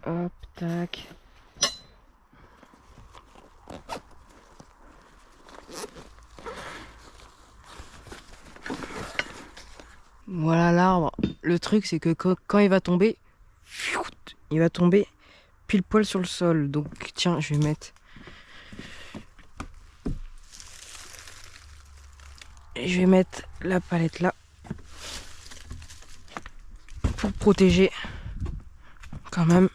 Hop, tac. Voilà l'arbre. Le truc, c'est que quand il va tomber pile poil sur le sol. Donc tiens, je vais mettre... Je vais mettre la palette là. Pour protéger. Quand même.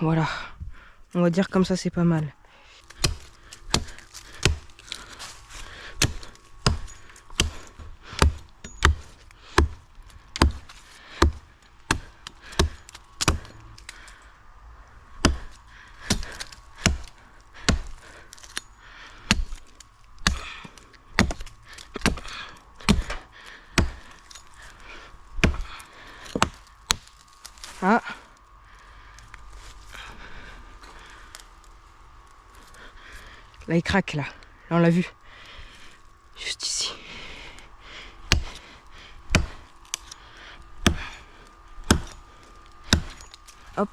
Voilà. On va dire comme ça, c'est pas mal. Ah. Là, il craque, là. Là, on l'a vu. Juste ici. Hop.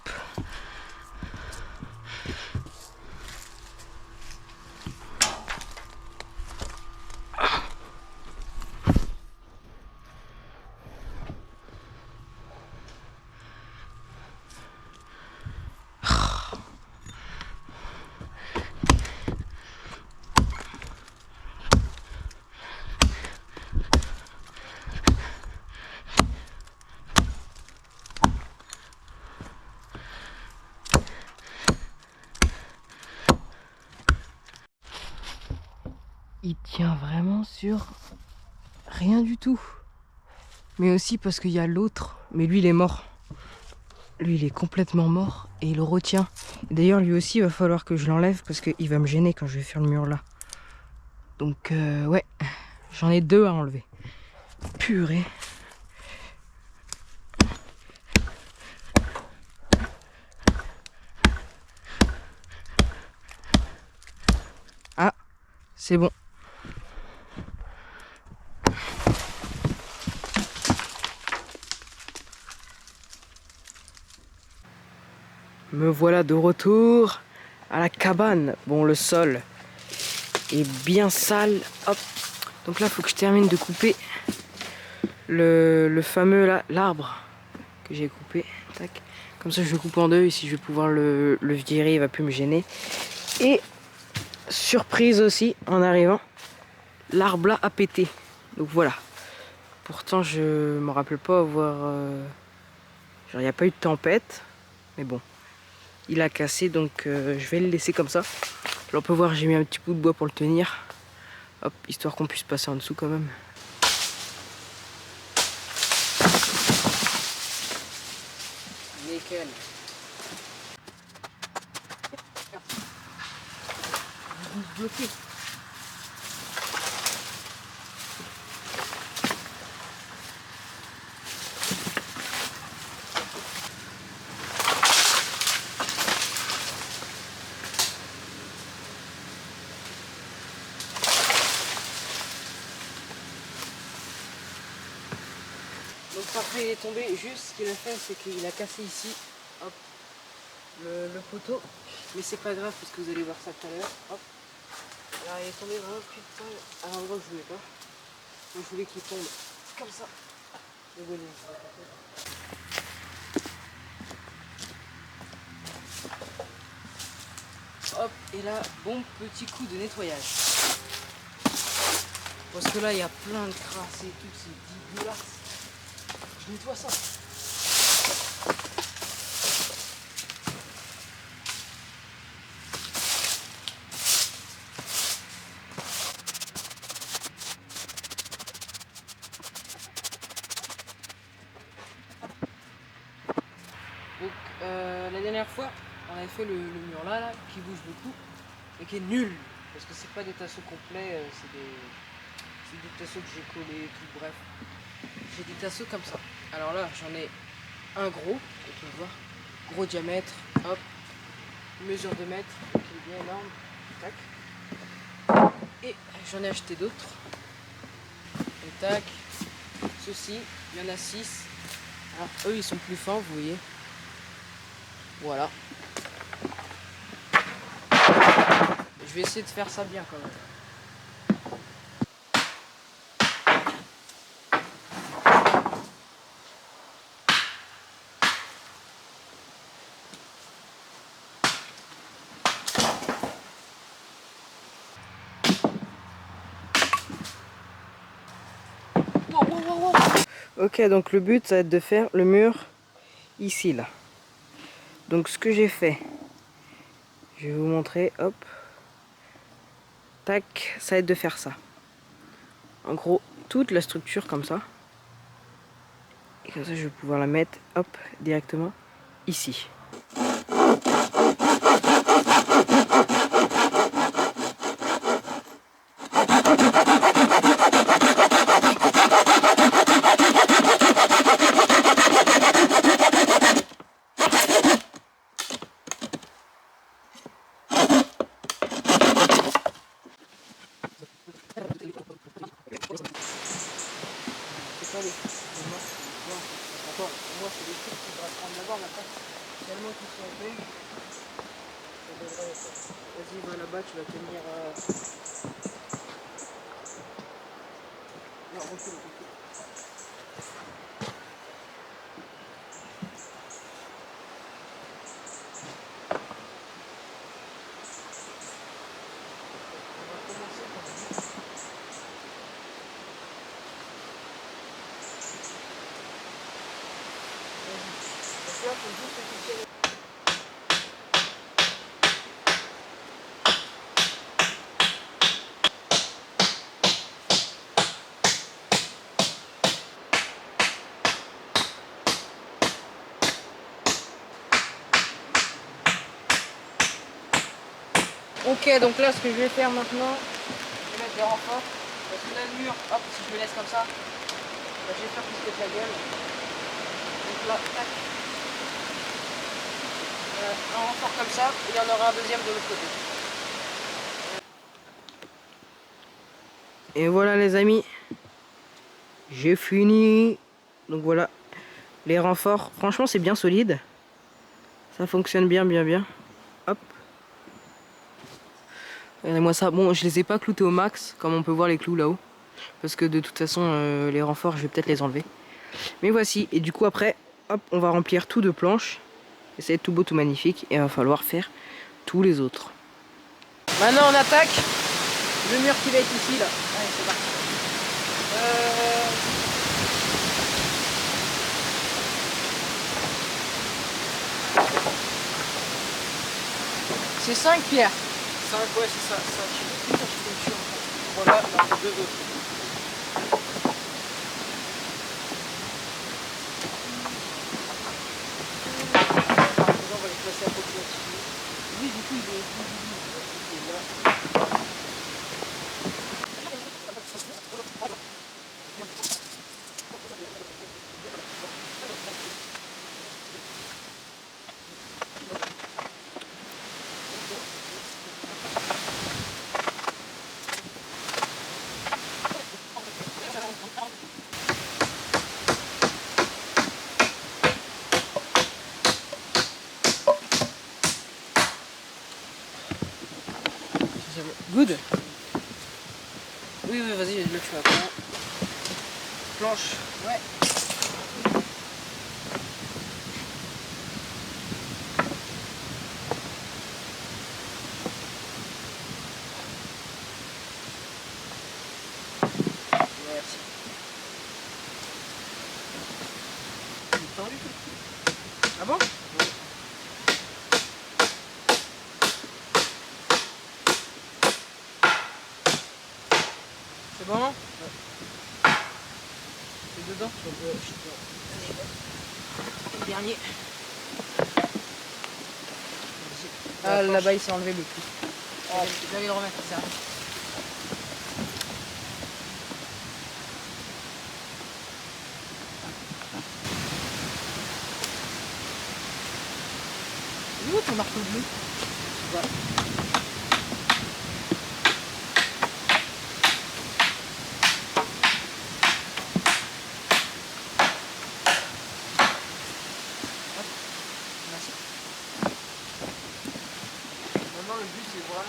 Il tient vraiment sur rien du tout. Mais aussi parce qu'il y a l'autre. Mais lui, il est mort. Lui, il est complètement mort et il le retient. D'ailleurs, lui aussi, il va falloir que je l'enlève parce qu'il va me gêner quand je vais faire le mur là. Donc, ouais, j'en ai deux à enlever. Purée. Ah, c'est bon. Me voilà de retour à la cabane. Bon, le sol est bien sale. Hop. Donc là, il faut que je termine de couper le fameux là, l'arbre que j'ai coupé. Tac. Comme ça, je le coupe en deux. Ici, je vais pouvoir le virer. Il va plus me gêner. Et surprise aussi, en arrivant, l'arbre là a pété. Donc voilà. Pourtant, je me rappelle pas avoir... genre, il n'y a pas eu de tempête. Mais bon. Il a cassé, donc je vais le laisser comme ça. Là, on peut voir, j'ai mis un petit bout de bois pour le tenir. Hop, histoire qu'on puisse passer en dessous quand même. Nickel. Bloqué. Donc parfait, il est tombé. Juste ce qu'il a fait, c'est qu'il a cassé ici, hop, le poteau. Mais c'est pas grave parce que vous allez voir ça tout à l'heure. Hop. Alors il est tombé vraiment putain à l'endroit que je voulais pas. Donc je voulais qu'il tombe comme ça. Hop, et là, bon petit coup de nettoyage. Parce que là, il y a plein de crasse et tout, c'est dégueulasse. Je nettoie ça. Donc, la dernière fois, on avait fait le mur là, qui bouge beaucoup, et qui est nul. Parce que c'est pas des tasseaux complets, c'est des tasseaux que j'ai collés, tout, bref. J'ai des tasseaux comme ça. Alors là, j'en ai un gros, vous pouvez voir, gros diamètre, hop, mesure de mètre, qui est bien énorme, tac. Et j'en ai acheté d'autres, tac. Ceci, il y en a 6. Alors eux ils sont plus fins, vous voyez. Voilà. Je vais essayer de faire ça bien quand même. Ok, donc le but ça va être de faire le mur ici là. Donc ce que j'ai fait, je vais vous montrer, hop. Tac, ça va être de faire ça. En gros, toute la structure comme ça. Et comme ça je vais pouvoir la mettre, hop, directement ici. Moi, c'est des trucs qu'il faudra prendre d'abord, mais après, tellement qu'ils sont faits, ça devrait être. Vas-y, va là-bas, tu vas tenir. Non, recule, recule. On va commencer par ça. Donc là, faut juste que tu tiennes. Ok, donc là, ce que je vais faire maintenant, je vais mettre des renforts. Parce que là, le mur, hop, si je le laisse comme ça, bah, je vais faire plus que la gueule. Donc là, tac. Un renfort comme ça, et il y en aura un deuxième de l'autre côté. Et voilà les amis, j'ai fini. Donc voilà, les renforts, franchement c'est bien solide. Ça fonctionne bien. Hop. Regardez-moi ça. Bon, je les ai pas cloutés au max, comme on peut voir les clous là-haut. Parce que de toute façon, les renforts, je vais peut-être les enlever. Mais voici, et du coup après, hop, on va remplir tout de planches. Et ça va être tout beau, tout magnifique. Et il va falloir faire tous les autres. Maintenant on attaque le mur qui va être ici là. Allez, c'est parti. C'est 5 pierres. 5, ouais, c'est ça. 5. Voilà, on a 2 autres. On va les placer à peu près dessus. Oui, du coup, il est là. Good. Oui, vas-y, le fais après. Planche, ouais. Merci. Il est tendu. Ah bon? C'est bon? Ouais. C'est dedans? Le dernier. Ah, là-bas il s'est enlevé le clou. Ah, je vais le remettre, ça. Il est où ton marteau bleu? Ouais.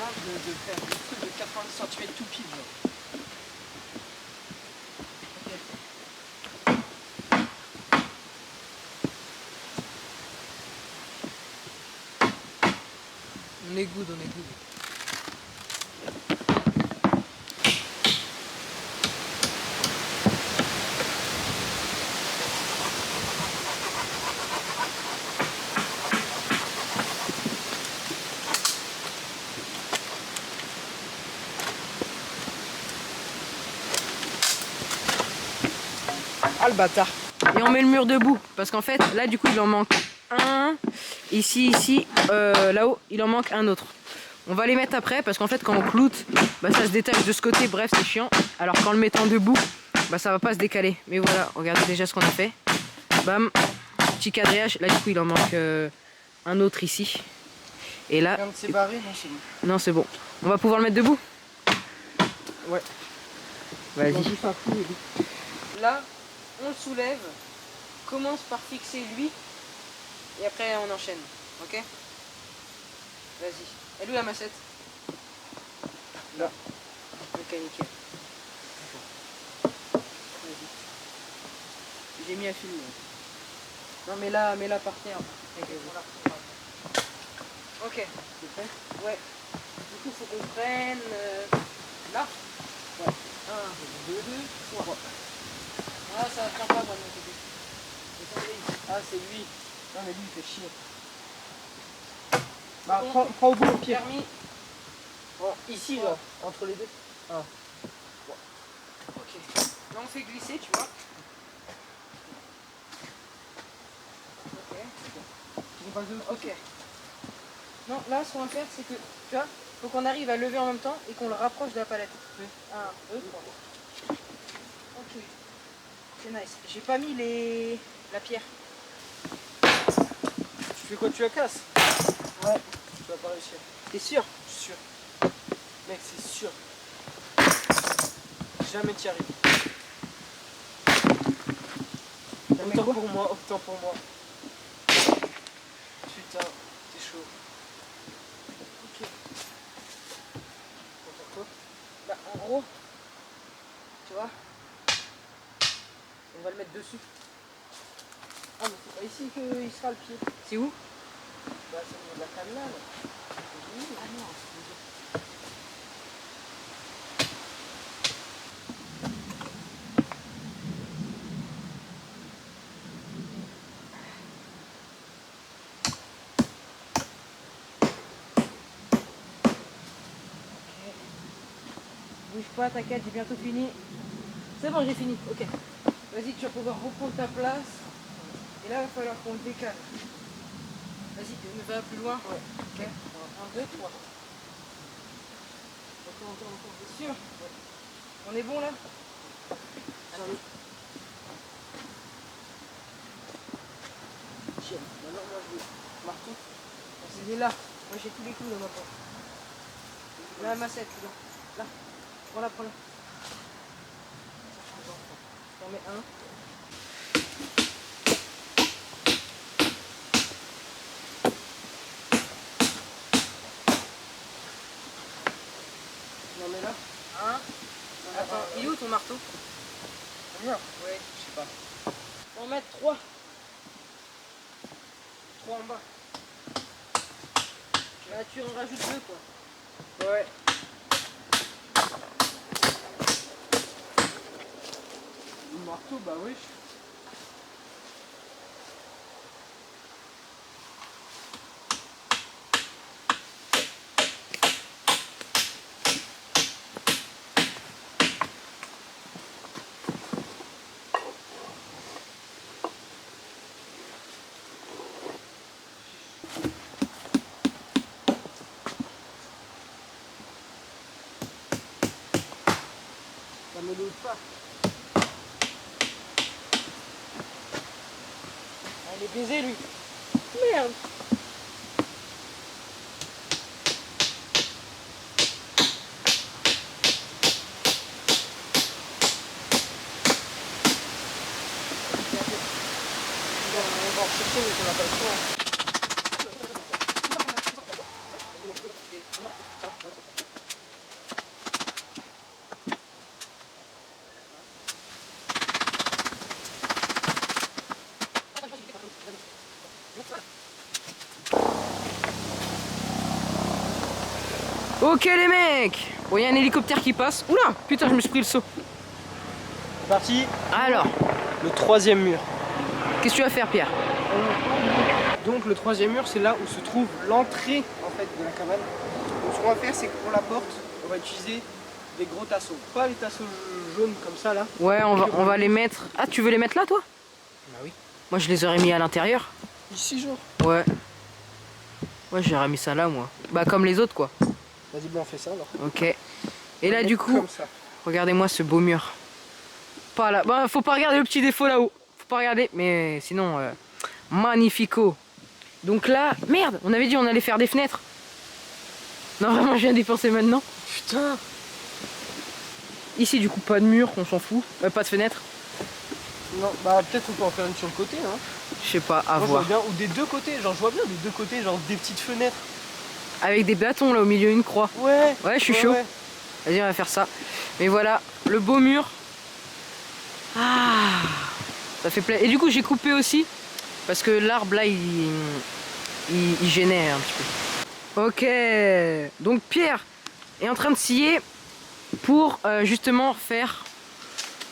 de faire des trucs de 90 cm tout pile. Genre. On est good, on est good. Ah le bâtard. Et on met le mur debout parce qu'en fait là du coup il en manque un. Ici, là-haut il en manque un autre. On va les mettre après parce qu'en fait quand on cloute, bah, ça se détache de ce côté, bref c'est chiant. Alors qu'en le mettant debout, bah, ça va pas se décaler. Mais voilà, regardez déjà ce qu'on a fait. Bam, petit quadrillage. Là du coup il en manque un autre ici. Et là... Quand c'est barré, non c'est bon. Non c'est bon. On va pouvoir le mettre debout. Ouais. Vas-y. Là, on le soulève, commence par fixer lui, et après on enchaîne. Ok? Vas-y. Elle est où la massette? Là. Ok, nickel. Vas-y. J'ai mis un film. Non, mais là par terre. Ok. C'est prêt? Ouais. Du coup, faut qu'on prenne là. Ouais. 1, 2, 3. Ah, ça tient pas, moi, de mon côté. Ah, c'est lui. Non, mais lui, il fait chier. Bah, prends au bout, au pire. Permis. Bon, ici, là, entre les deux. Ah. Bon. Ok. Là, on fait glisser, tu vois. Ok. Non, là, ce qu'on va faire, c'est que, tu vois, faut qu'on arrive à lever en même temps et qu'on le rapproche de la palette. 1, 2, 3. Ok. C'est nice. J'ai pas mis la pierre. Tu fais quoi? Tu la casses? Ouais. Tu vas pas réussir. T'es sûr? Je suis sûr. Mec, c'est sûr. Jamais t'y arrives. Autant pour moi, autant pour moi. Putain, t'es chaud. Ok. Concentre-toi. Bah, en gros, tu vois, on va le mettre dessus. Ah, mais c'est pas ici qu'il sera le pied. C'est où? Bah, c'est au niveau de la canne là. Ah non, bouge pas, t'inquiète, j'ai bientôt fini. C'est bon, j'ai fini, ok. Vas-y, tu vas pouvoir reprendre ta place. Et là, il va falloir qu'on le décale. Vas-y, va plus loin. Ouais. Ok. 1, 2, 3. Encore, t'es sûr? Ouais. On est bon là? Allez. Tiens, maintenant moi je vais marteau. Il est là. Moi j'ai tous les clous dans ma poche. Là, ma massette, là. Prends-la, prends-la. J'en mets un. J'en mets là. Un. Attends, il est où ton marteau? Le mur? Ouais, je sais pas. On va en mettre 3. 3 en bas. Là, tu en rajoutes 2 quoi. Ouais. Le marteau, bah oui. Ça me l'ouvre pas. Ah, il est baisé lui. Merde. On va en chercher mais on n'a pas le choix. Ok les mecs. Bon, il y a un hélicoptère qui passe. Oula, putain, je me suis pris le saut. C'est parti. Alors, Le troisième mur. qu'est-ce que tu vas faire, Pierre? Donc le troisième mur, c'est là où se trouve l'entrée en fait de la cabane. Donc ce qu'on va faire, c'est que pour la porte, on va utiliser des gros tasseaux. Pas les tasseaux jaunes comme ça là. Ouais, on va les mettre. Ah, tu veux les mettre là, toi? Bah oui. Moi, je les aurais mis à l'intérieur. Ici genre. Ouais. Ouais, j'aurais mis ça là, moi. Bah, comme les autres, quoi. Vas-y, bon, on fait ça alors. Ok. Et là, du coup, Comme ça. regardez-moi ce beau mur. Pas là. Bah, faut pas regarder le petit défaut là-haut. Faut pas regarder. Mais sinon, magnifico. Donc là, merde, on avait dit on allait faire des fenêtres. Non, vraiment, je viens d'y penser maintenant. Putain. Ici, du coup, pas de mur, on s'en fout. Pas de fenêtre. Non, bah peut-être on peut en faire une sur le côté, hein. Je sais pas, à Moi, je voir. vois bien, ou des deux côtés, genre je vois bien des deux côtés, genre des petites fenêtres. Avec des bâtons là au milieu, une croix. Ouais. Ouais, je suis chaud. Ouais. Vas-y, on va faire ça. Mais voilà, le beau mur. Ah, ça fait plaisir. Et du coup, j'ai coupé aussi. Parce que l'arbre là, il gênait un petit peu. Ok. Donc Pierre est en train de scier pour justement faire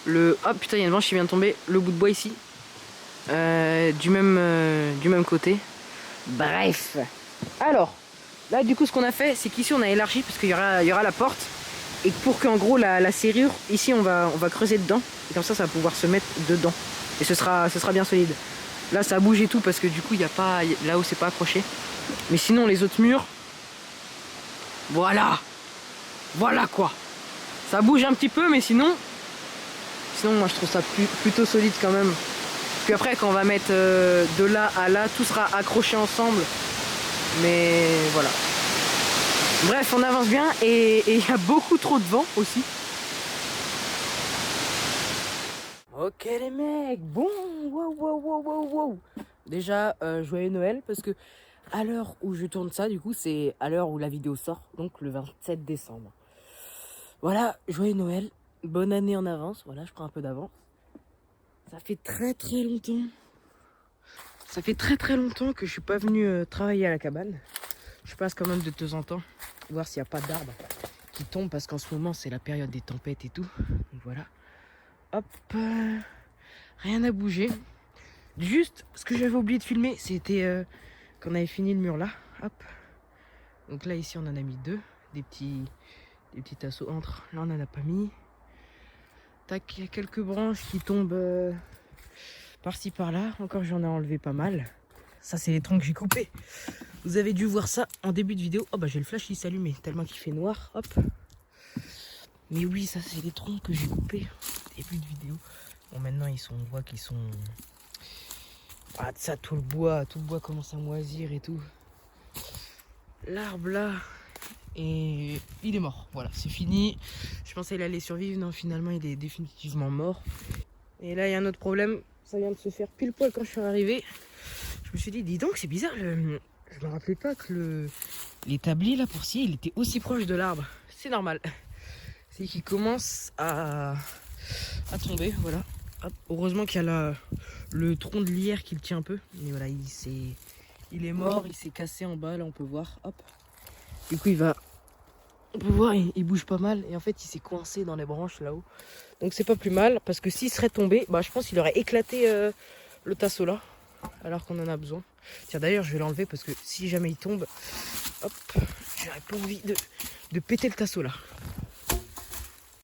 le... Oh putain, il y a une branche qui vient de tomber. Le bout de bois ici. Du même côté. Bref. Alors, là du coup ce qu'on a fait, c'est qu'ici on a élargi parce qu'il y aura la porte. Et pour qu'en gros la serrure, ici on va creuser dedans. Et comme ça va pouvoir se mettre dedans. Et ce sera bien solide. Là ça bouge et tout parce que du coup il n'y a pas. Là-haut c'est pas accroché. Mais sinon les autres murs. Voilà. Voilà quoi. Ça bouge un petit peu mais sinon moi je trouve ça plutôt solide quand même. Puis après quand on va mettre de là à là, tout sera accroché ensemble. Mais voilà. Bref, on avance bien et il y a beaucoup trop de vent aussi. Ok les mecs, bon, wow. Déjà, joyeux Noël parce que à l'heure où je tourne ça, du coup, c'est à l'heure où la vidéo sort, donc le 27 décembre. Voilà, joyeux Noël, bonne année en avance, voilà, je prends un peu d'avance. Ça fait très longtemps. Ça fait très longtemps que je suis pas venu travailler à la cabane. Je passe quand même de temps en temps, voir s'il n'y a pas d'arbres qui tombent parce qu'en ce moment c'est la période des tempêtes et tout. Donc voilà. Hop, rien à bouger. Juste, ce que j'avais oublié de filmer, c'était quand on avait fini le mur là. Hop. Donc là ici on en a mis deux, des petits tasseaux entre. Là on en a pas mis. Tac, il y a quelques branches qui tombent par-ci par-là. Encore j'en ai enlevé pas mal. Ça c'est les troncs que j'ai coupés. Vous avez dû voir ça en début de vidéo. Oh bah j'ai le flash qui s'allume tellement qu'il fait noir. Hop. Mais oui, ça c'est les troncs que j'ai coupés au début de vidéo. Bon maintenant on voit qu'ils sont... Ah ça, tout le bois commence à moisir et tout. L'arbre là, et il est mort. Voilà, c'est fini. Je pensais qu'il allait survivre. Non, finalement il est définitivement mort. Et là il y a un autre problème. Ça vient de se faire pile poil quand je suis arrivé. Je me suis dit, dis donc c'est bizarre. Je me rappelais pas que l'établi là pour scier, il était aussi proche de l'arbre. C'est normal. C'est qu'il commence à tomber, voilà. Hop. Heureusement qu'il y a le tronc de lierre qui le tient un peu. Mais voilà, il est mort, il s'est cassé en bas, là on peut voir. Hop. Du coup on peut voir, il bouge pas mal. Et en fait il s'est coincé dans les branches là-haut. Donc c'est pas plus mal, parce que s'il serait tombé, bah je pense qu'il aurait éclaté le tasseau là. Alors qu'on en a besoin. Tiens d'ailleurs je vais l'enlever parce que si jamais il tombe, hop, j'aurais pas envie de péter le tasseau là.